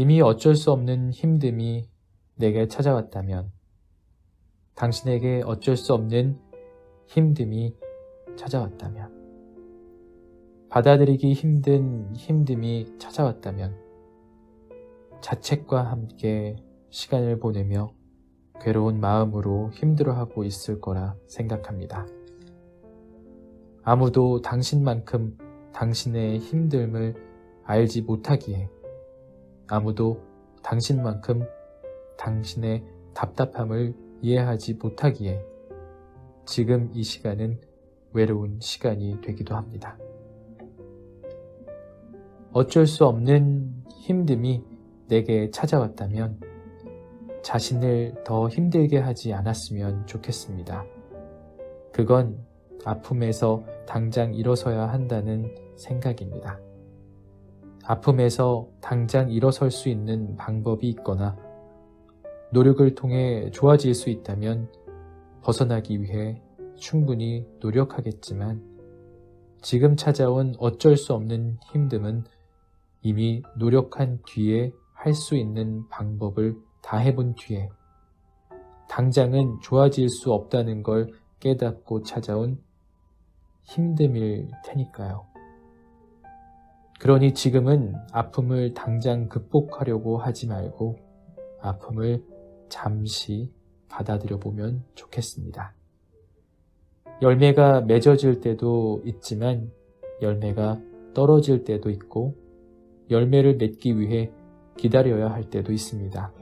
이미 어쩔 수 없는 힘듦이 내게 찾아왔다면, 당신에게 어쩔 수 없는 힘듦이 찾아왔다면, 받아들이기 힘든 힘듦이 찾아왔다면, 자책과 함께 시간을 보내며 괴로운 마음으로 힘들어하고 있을 거라 생각합니다. 아무도 당신만큼 당신의 힘듦을 알지 못하기에, 아무도 당신만큼 당신의 답답함을 이해하지 못하기에 지금 이 시간은 외로운 시간이 되기도 합니다. 어쩔 수 없는 힘듦이 내게 찾아왔다면 자신을 더 힘들게 하지 않았으면 좋겠습니다. 그건 아픔에서 당장 일어서야 한다는 생각입니다. 아픔에서 당장 일어설 수 있는 방법이 있거나 노력을 통해 좋아질 수 있다면 벗어나기 위해 충분히 노력하겠지만, 지금 찾아온 어쩔 수 없는 힘듦은 이미 노력한 뒤에 할 수 있는 방법을 다 해본 뒤에 당장은 좋아질 수 없다는 걸 깨닫고 찾아온 힘듦일 테니까요. 그러니 지금은 아픔을 당장 극복하려고 하지 말고 아픔을 잠시 받아들여 보면 좋겠습니다. 열매가 맺어질 때도 있지만 열매가 떨어질 때도 있고, 열매를 맺기 위해 기다려야 할 때도 있습니다.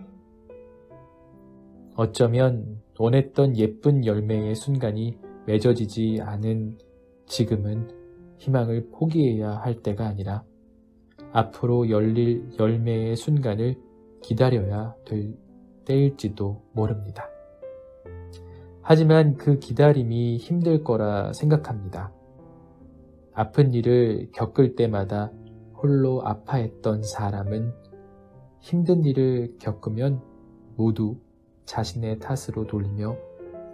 어쩌면 원했던 예쁜 열매의 순간이 맺어지지 않은 지금은 희망을 포기해야 할 때가 아니라 앞으로 열릴 열매의 순간을 기다려야 될 때일지도 모릅니다. 하지만 그 기다림이 힘들 거라 생각합니다. 아픈 일을 겪을 때마다 홀로 아파했던 사람은 힘든 일을 겪으면 모두 자신의 탓으로 돌리며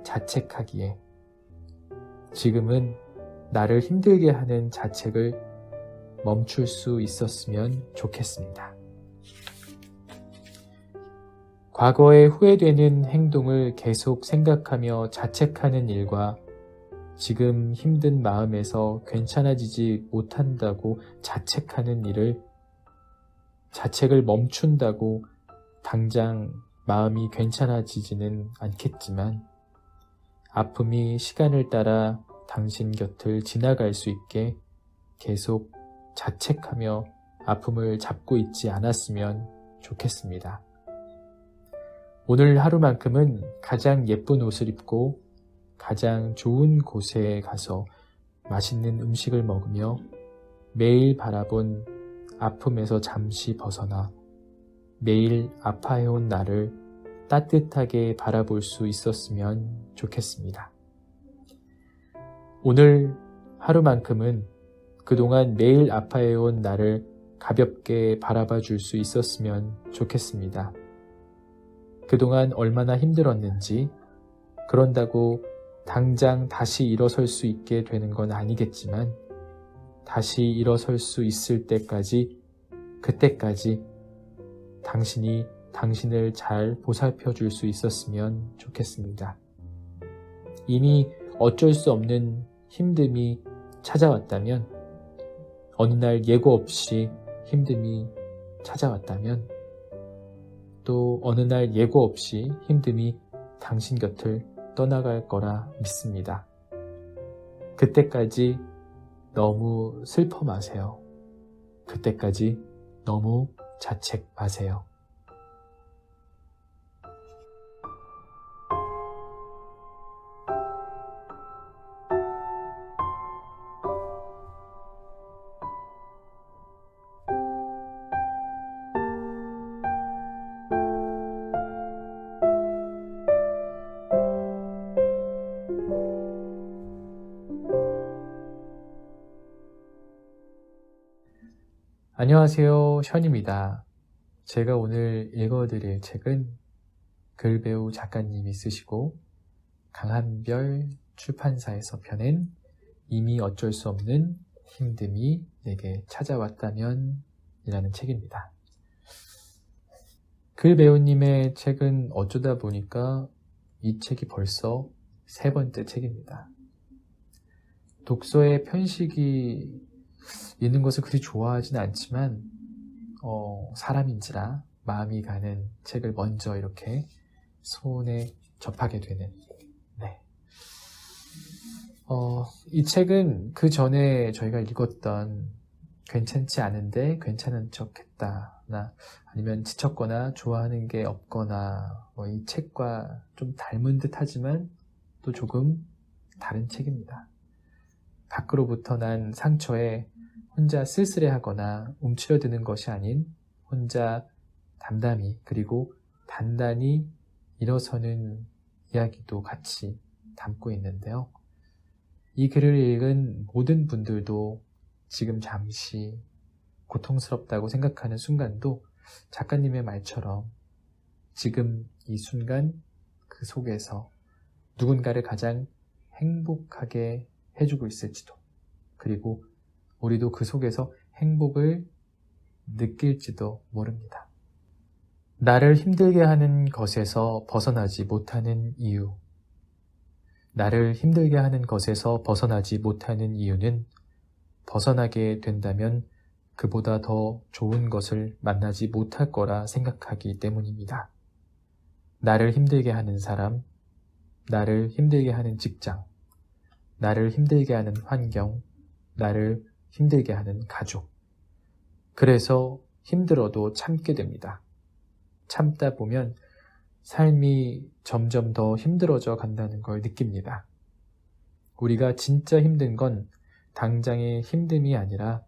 자책하기에, 지금은 나를 힘들게 하는 자책을 멈출 수 있었으면 좋겠습니다. 과거에 후회되는 행동을 계속 생각하며 자책하는 일과 지금 힘든 마음에서 괜찮아지지 못한다고 자책하는 일을, 자책을 멈춘다고 당장 마음이 괜찮아지지는 않겠지만 아픔이 시간을 따라 당신 곁을 지나갈 수 있게 계속 자책하며 아픔을 잡고 있지 않았으면 좋겠습니다. 오늘 하루만큼은 가장 예쁜 옷을 입고 가장 좋은 곳에 가서 맛있는 음식을 먹으며 매일 바라본 아픔에서 잠시 벗어나 매일 아파해온 나를 따뜻하게 바라볼 수 있었으면 좋겠습니다. 오늘 하루만큼은 그동안 매일 아파해온 나를 가볍게 바라봐 줄 수 있었으면 좋겠습니다. 그동안 얼마나 힘들었는지, 그런다고 당장 다시 일어설 수 있게 되는 건 아니겠지만 다시 일어설 수 있을 때까지, 그때까지 당신이 당신을 잘 보살펴 줄 수 있었으면 좋겠습니다. 이미 어쩔 수 없는 힘듦이 찾아왔다면, 어느 날 예고 없이 힘듦이 찾아왔다면, 또 어느 날 예고 없이 힘듦이 당신 곁을 떠나갈 거라 믿습니다. 그때까지 너무 슬퍼 마세요. 그때까지 너무 자책 마세요. 안녕하세요, 션입니다. 제가 오늘 읽어드릴 책은 글배우 작가님이 쓰시고 강한별 출판사에서 펴낸 이미 어쩔 수 없는 힘듦이 내게 찾아왔다면 이라는 책입니다. 글 배우님의 책은 어쩌다 보니까 이 책이 벌써 3번째 책입니다. 독서에 편식이 있는 것을 그리 좋아하진 않지만 사람인지라 마음이 가는 책을 먼저 이렇게 손에 접하게 되는 이 책은 그 전에 저희가 읽었던 괜찮지 않은데 괜찮은 척 했다나 아니면 지쳤거나 좋아하는 게 없거나 이 책과 좀 닮은 듯 하지만 또 조금 다른 책입니다. 밖으로부터 난 상처에 혼자 쓸쓸해하거나 움츠러드는 것이 아닌 혼자 담담히 그리고 단단히 일어서는 이야기도 같이 담고 있는데요. 이 글을 읽은 모든 분들도 지금 잠시 고통스럽다고 생각하는 순간도 작가님의 말처럼 지금 이 순간 그 속에서 누군가를 가장 행복하게 해주고 있을지도, 그리고 우리도 그 속에서 행복을 느낄지도 모릅니다. 나를 힘들게 하는 것에서 벗어나지 못하는 이유. 나를 힘들게 하는 것에서 벗어나지 못하는 이유는 벗어나게 된다면 그보다 더 좋은 것을 만나지 못할 거라 생각하기 때문입니다. 나를 힘들게 하는 사람, 나를 힘들게 하는 직장, 나를 힘들게 하는 환경, 나를 힘들게 하는 가족. 그래서 힘들어도 참게 됩니다. 참다 보면 삶이 점점 더 힘들어져 간다는 걸 느낍니다. 우리가 진짜 힘든 건 당장의 힘듦이 아니라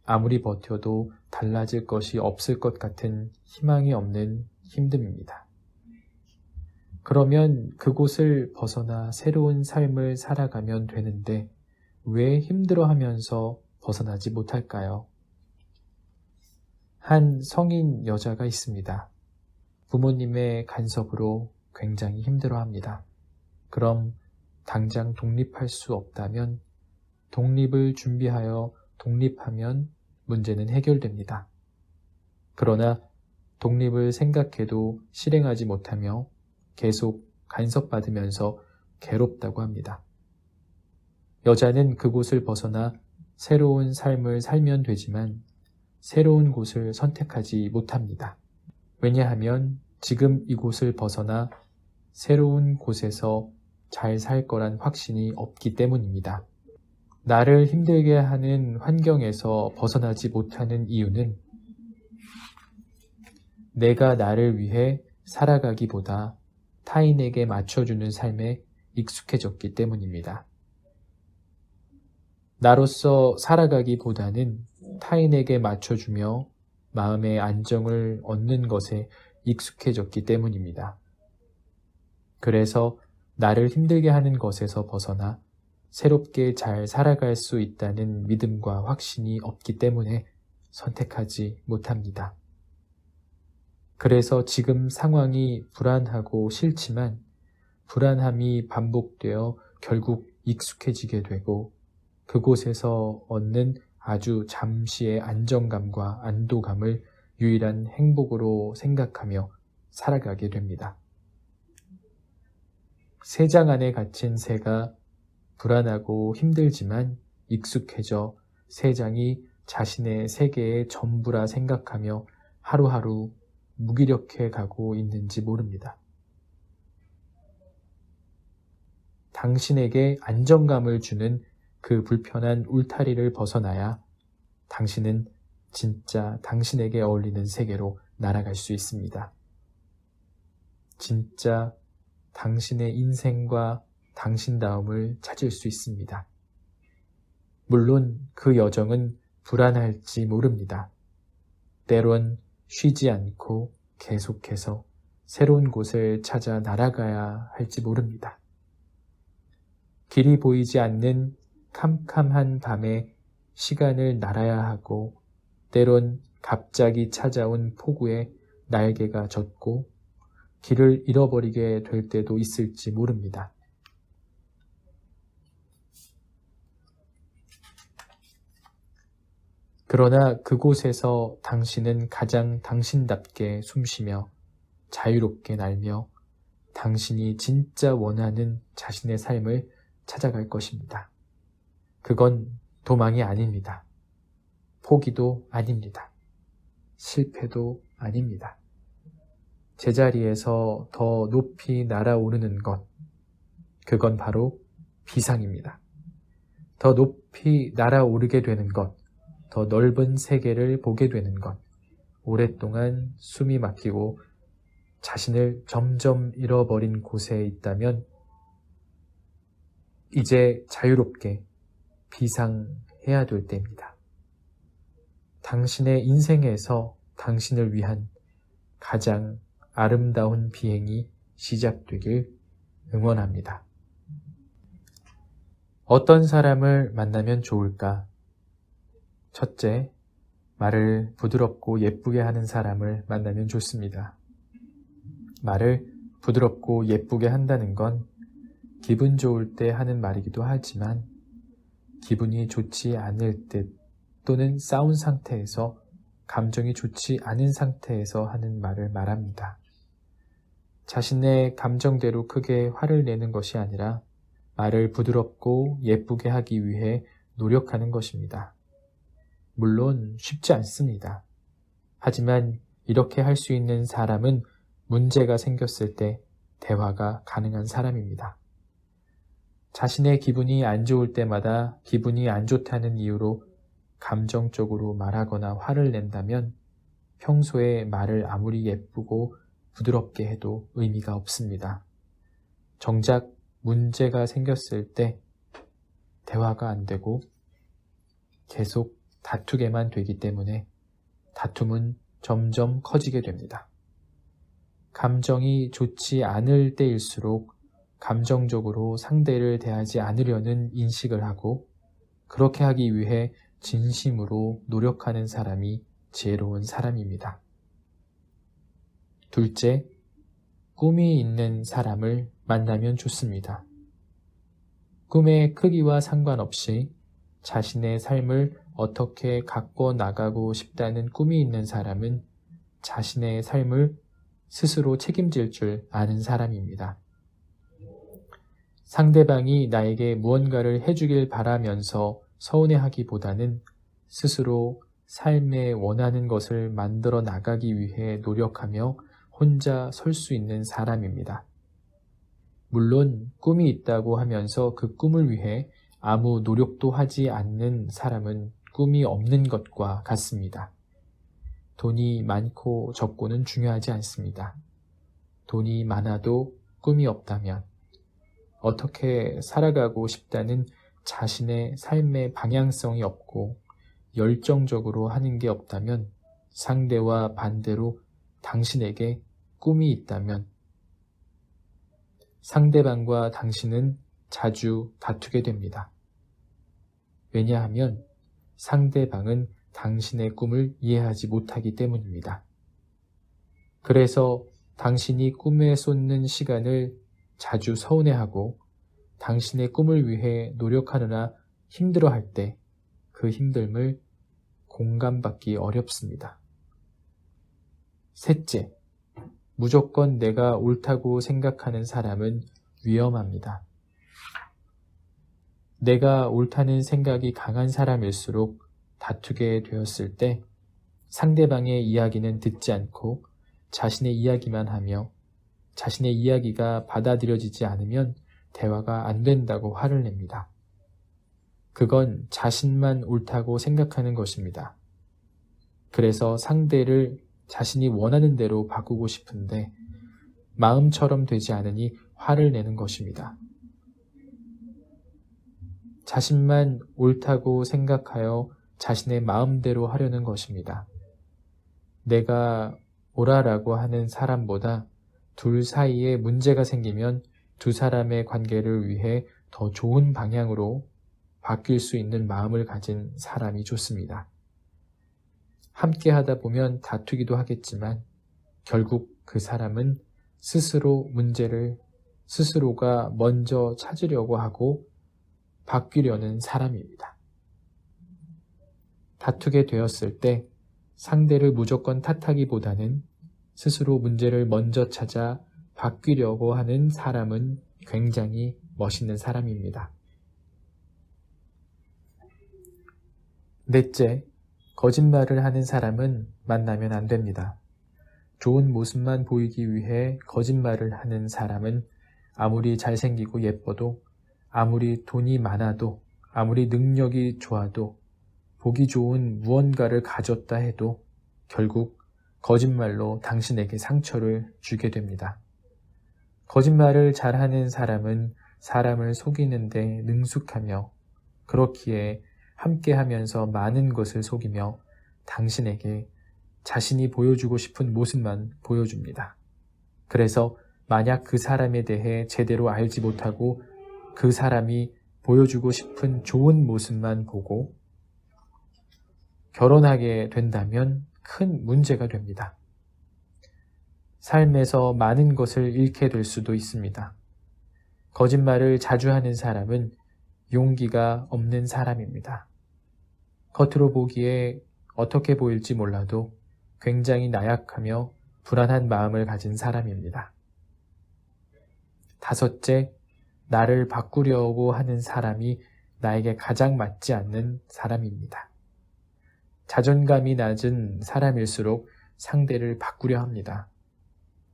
아무리 버텨도 달라질 것이 없을 것 같은 희망이 없는 힘듦입니다. 그러면 그곳을 벗어나 새로운 삶을 살아가면 되는데 왜 힘들어하면서 벗어나지 못할까요? 한 성인 여자가 있습니다. 부모님의 간섭으로 굉장히 힘들어합니다. 그럼 당장 독립할 수 없다면 독립을 준비하여 독립하면 문제는 해결됩니다. 그러나 독립을 생각해도 실행하지 못하며 계속 간섭받으면서 괴롭다고 합니다. 여자는 그곳을 벗어나 새로운 삶을 살면 되지만 새로운 곳을 선택하지 못합니다. 왜냐하면 지금 이곳을 벗어나 새로운 곳에서 잘 살 거란 확신이 없기 때문입니다. 나를 힘들게 하는 환경에서 벗어나지 못하는 이유는 내가 나를 위해 살아가기보다 타인에게 맞춰주는 삶에 익숙해졌기 때문입니다. 나로서 살아가기보다는 타인에게 맞춰주며 마음의 안정을 얻는 것에 익숙해졌기 때문입니다. 그래서 나를 힘들게 하는 것에서 벗어나 새롭게 잘 살아갈 수 있다는 믿음과 확신이 없기 때문에 선택하지 못합니다. 그래서 지금 상황이 불안하고 싫지만 불안함이 반복되어 결국 익숙해지게 되고 그곳에서 얻는 아주 잠시의 안정감과 안도감을 유일한 행복으로 생각하며 살아가게 됩니다. 새장 안에 갇힌 새가 불안하고 힘들지만 익숙해져 새장이 자신의 세계의 전부라 생각하며 하루하루 무기력해 가고 있는지 모릅니다. 당신에게 안정감을 주는 그 불편한 울타리를 벗어나야 당신은 진짜 당신에게 어울리는 세계로 날아갈 수 있습니다. 진짜 당신의 인생과 당신다움을 찾을 수 있습니다. 물론 그 여정은 불안할지 모릅니다. 때론 쉬지 않고 계속해서 새로운 곳을 찾아 날아가야 할지 모릅니다. 길이 보이지 않는 캄캄한 밤에 시간을 날아야 하고 때론 갑자기 찾아온 폭우에 날개가 젖고 길을 잃어버리게 될 때도 있을지 모릅니다. 그러나 그곳에서 당신은 가장 당신답게 숨쉬며 자유롭게 날며 당신이 진짜 원하는 자신의 삶을 찾아갈 것입니다. 그건 도망이 아닙니다. 포기도 아닙니다. 실패도 아닙니다. 제자리에서 더 높이 날아오르는 것, 그건 바로 비상입니다. 더 높이 날아오르게 되는 것, 더 넓은 세계를 보게 되는 것, 오랫동안 숨이 막히고 자신을 점점 잃어버린 곳에 있다면 이제 자유롭게 비상해야 될 때입니다. 당신의 인생에서 당신을 위한 가장 아름다운 비행이 시작되길 응원합니다. 어떤 사람을 만나면 좋을까? 첫째, 말을 부드럽고 예쁘게 하는 사람을 만나면 좋습니다. 말을 부드럽고 예쁘게 한다는 건 기분 좋을 때 하는 말이기도 하지만 기분이 좋지 않을 때 또는 싸운 상태에서 감정이 좋지 않은 상태에서 하는 말을 말합니다. 자신의 감정대로 크게 화를 내는 것이 아니라 말을 부드럽고 예쁘게 하기 위해 노력하는 것입니다. 물론 쉽지 않습니다. 하지만 이렇게 할 수 있는 사람은 문제가 생겼을 때 대화가 가능한 사람입니다. 자신의 기분이 안 좋을 때마다 기분이 안 좋다는 이유로 감정적으로 말하거나 화를 낸다면 평소에 말을 아무리 예쁘고 부드럽게 해도 의미가 없습니다. 정작 문제가 생겼을 때 대화가 안 되고 계속 다투게만 되기 때문에 다툼은 점점 커지게 됩니다. 감정이 좋지 않을 때일수록 감정적으로 상대를 대하지 않으려는 인식을 하고 그렇게 하기 위해 진심으로 노력하는 사람이 지혜로운 사람입니다. 둘째, 꿈이 있는 사람을 만나면 좋습니다. 꿈의 크기와 상관없이 자신의 삶을 어떻게 가꿔 나가고 싶다는 꿈이 있는 사람은 자신의 삶을 스스로 책임질 줄 아는 사람입니다. 상대방이 나에게 무언가를 해주길 바라면서 서운해하기보다는 스스로 삶에 원하는 것을 만들어 나가기 위해 노력하며 혼자 설 수 있는 사람입니다. 물론 꿈이 있다고 하면서 그 꿈을 위해 아무 노력도 하지 않는 사람은 꿈이 없는 것과 같습니다. 돈이 많고 적고는 중요하지 않습니다. 돈이 많아도 꿈이 없다면 어떻게 살아가고 싶다는 자신의 삶의 방향성이 없고 열정적으로 하는 게 없다면 상대와 반대로 당신에게 꿈이 있다면 상대방과 당신은 자주 다투게 됩니다. 왜냐하면 상대방은 당신의 꿈을 이해하지 못하기 때문입니다. 그래서 당신이 꿈에 쏟는 시간을 자주 서운해하고 당신의 꿈을 위해 노력하느라 힘들어할 때 그 힘듦을 공감받기 어렵습니다. 셋째, 무조건 내가 옳다고 생각하는 사람은 위험합니다. 내가 옳다는 생각이 강한 사람일수록 다투게 되었을 때 상대방의 이야기는 듣지 않고 자신의 이야기만 하며 자신의 이야기가 받아들여지지 않으면 대화가 안 된다고 화를 냅니다. 그건 자신만 옳다고 생각하는 것입니다. 그래서 상대를 자신이 원하는 대로 바꾸고 싶은데 마음처럼 되지 않으니 화를 내는 것입니다. 자신만 옳다고 생각하여 자신의 마음대로 하려는 것입니다. 내가 옳아라고 하는 사람보다 둘 사이에 문제가 생기면 두 사람의 관계를 위해 더 좋은 방향으로 바뀔 수 있는 마음을 가진 사람이 좋습니다. 함께 하다 보면 다투기도 하겠지만 결국 그 사람은 스스로 문제를 스스로가 먼저 찾으려고 하고 바뀌려는 사람입니다. 다투게 되었을 때 상대를 무조건 탓하기보다는 스스로 문제를 먼저 찾아 바뀌려고 하는 사람은 굉장히 멋있는 사람입니다. 넷째, 거짓말을 하는 사람은 만나면 안 됩니다. 좋은 모습만 보이기 위해 거짓말을 하는 사람은 아무리 잘생기고 예뻐도, 아무리 돈이 많아도, 아무리 능력이 좋아도, 보기 좋은 무언가를 가졌다 해도 결국 거짓말로 당신에게 상처를 주게 됩니다. 거짓말을 잘하는 사람은 사람을 속이는데 능숙하며 그렇기에 함께하면서 많은 것을 속이며 당신에게 자신이 보여주고 싶은 모습만 보여줍니다. 그래서 만약 그 사람에 대해 제대로 알지 못하고 그 사람이 보여주고 싶은 좋은 모습만 보고 결혼하게 된다면 큰 문제가 됩니다. 삶에서 많은 것을 잃게 될 수도 있습니다. 거짓말을 자주 하는 사람은 용기가 없는 사람입니다. 겉으로 보기에 어떻게 보일지 몰라도 굉장히 나약하며 불안한 마음을 가진 사람입니다. 다섯째, 나를 바꾸려고 하는 사람이 나에게 가장 맞지 않는 사람입니다. 자존감이 낮은 사람일수록 상대를 바꾸려 합니다.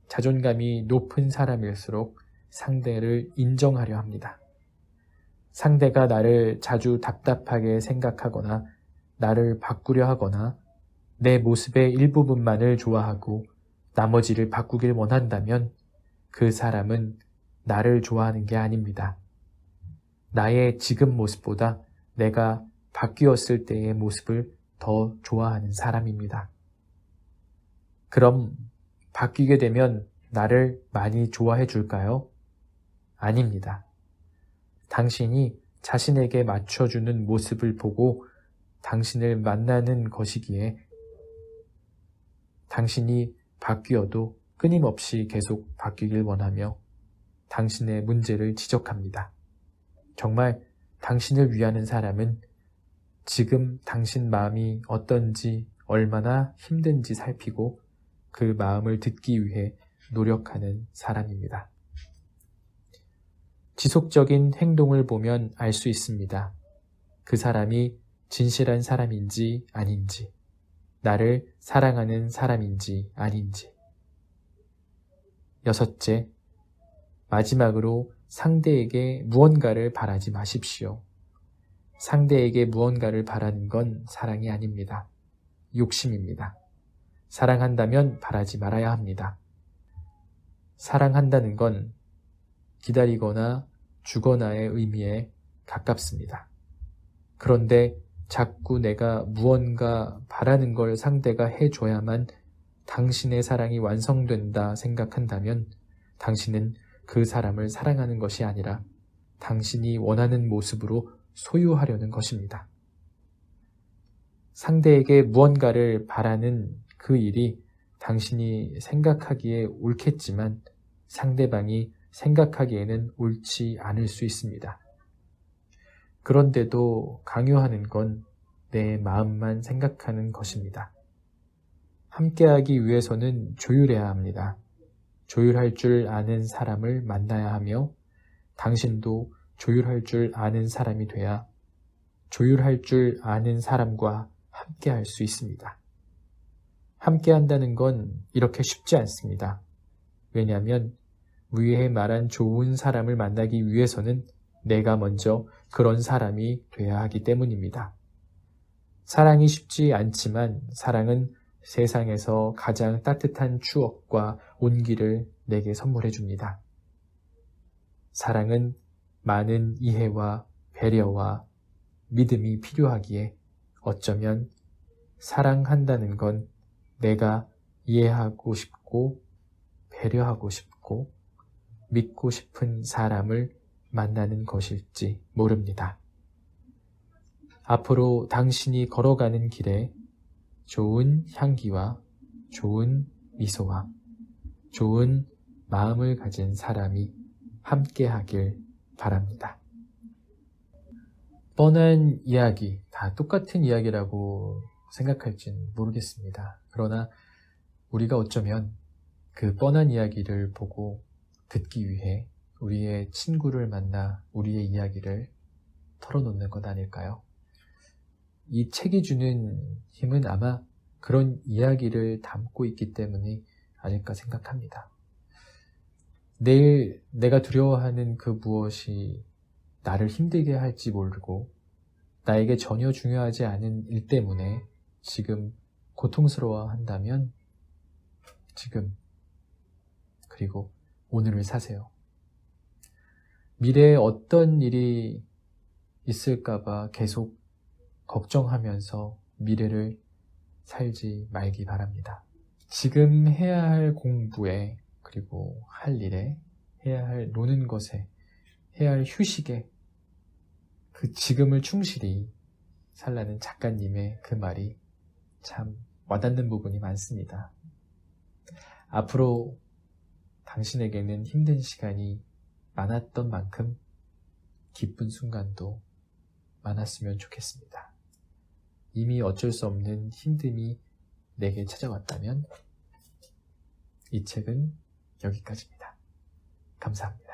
자존감이 높은 사람일수록 상대를 인정하려 합니다. 상대가 나를 자주 답답하게 생각하거나 나를 바꾸려 하거나 내 모습의 일부분만을 좋아하고 나머지를 바꾸길 원한다면 그 사람은 나를 좋아하는 게 아닙니다. 나의 지금 모습보다 내가 바뀌었을 때의 모습을 더 좋아하는 사람입니다. 그럼 바뀌게 되면 나를 많이 좋아해 줄까요? 아닙니다. 당신이 자신에게 맞춰주는 모습을 보고 당신을 만나는 것이기에 당신이 바뀌어도 끊임없이 계속 바뀌길 원하며 당신의 문제를 지적합니다. 정말 당신을 위하는 사람은 지금 당신 마음이 어떤지 얼마나 힘든지 살피고 그 마음을 듣기 위해 노력하는 사람입니다. 지속적인 행동을 보면 알 수 있습니다. 그 사람이 진실한 사람인지 아닌지, 나를 사랑하는 사람인지 아닌지. 여섯째, 마지막으로 상대에게 무언가를 바라지 마십시오. 상대에게 무언가를 바라는 건 사랑이 아닙니다. 욕심입니다. 사랑한다면 바라지 말아야 합니다. 사랑한다는 건 기다리거나 주거나의 의미에 가깝습니다. 그런데 자꾸 내가 무언가 바라는 걸 상대가 해줘야만 당신의 사랑이 완성된다 생각한다면 당신은 그 사람을 사랑하는 것이 아니라 당신이 원하는 모습으로 소유하려는 것입니다. 상대에게 무언가를 바라는 그 일이 당신이 생각하기에 옳겠지만 상대방이 생각하기에는 옳지 않을 수 있습니다. 그런데도 강요하는 건 내 마음만 생각하는 것입니다. 함께하기 위해서는 조율해야 합니다. 조율할 줄 아는 사람을 만나야 하며 당신도 조율할 줄 아는 사람이 돼야 조율할 줄 아는 사람과 함께할 수 있습니다. 함께한다는 건 이렇게 쉽지 않습니다. 왜냐하면 위에 말한 좋은 사람을 만나기 위해서는 내가 먼저 그런 사람이 돼야 하기 때문입니다. 사랑이 쉽지 않지만 사랑은 세상에서 가장 따뜻한 추억과 온기를 내게 선물해 줍니다. 사랑은 많은 이해와 배려와 믿음이 필요하기에 어쩌면 사랑한다는 건 내가 이해하고 싶고 배려하고 싶고 믿고 싶은 사람을 만나는 것일지 모릅니다. 앞으로 당신이 걸어가는 길에 좋은 향기와 좋은 미소와 좋은 마음을 가진 사람이 함께하길 바랍니다. 뻔한 이야기, 다 똑같은 이야기라고 생각할지는 모르겠습니다. 그러나 우리가 어쩌면 그 뻔한 이야기를 보고 듣기 위해 우리의 친구를 만나 우리의 이야기를 털어놓는 것 아닐까요? 이 책이 주는 힘은 아마 그런 이야기를 담고 있기 때문이 아닐까 생각합니다. 내일 내가 두려워하는 그 무엇이 나를 힘들게 할지 모르고 나에게 전혀 중요하지 않은 일 때문에 지금 고통스러워한다면 지금 그리고 오늘을 사세요. 미래에 어떤 일이 있을까봐 계속 걱정하면서 미래를 살지 말기 바랍니다. 지금 해야 할 공부에 그리고 할 일에 해야 할 노는 것에 해야 할 휴식에 그 지금을 충실히 살라는 작가님의 그 말이 참 와닿는 부분이 많습니다. 앞으로 당신에게는 힘든 시간이 많았던 만큼 기쁜 순간도 많았으면 좋겠습니다. 이미 어쩔 수 없는 힘듦이 내게 찾아왔다면 이 책은 여기까지입니다. 감사합니다.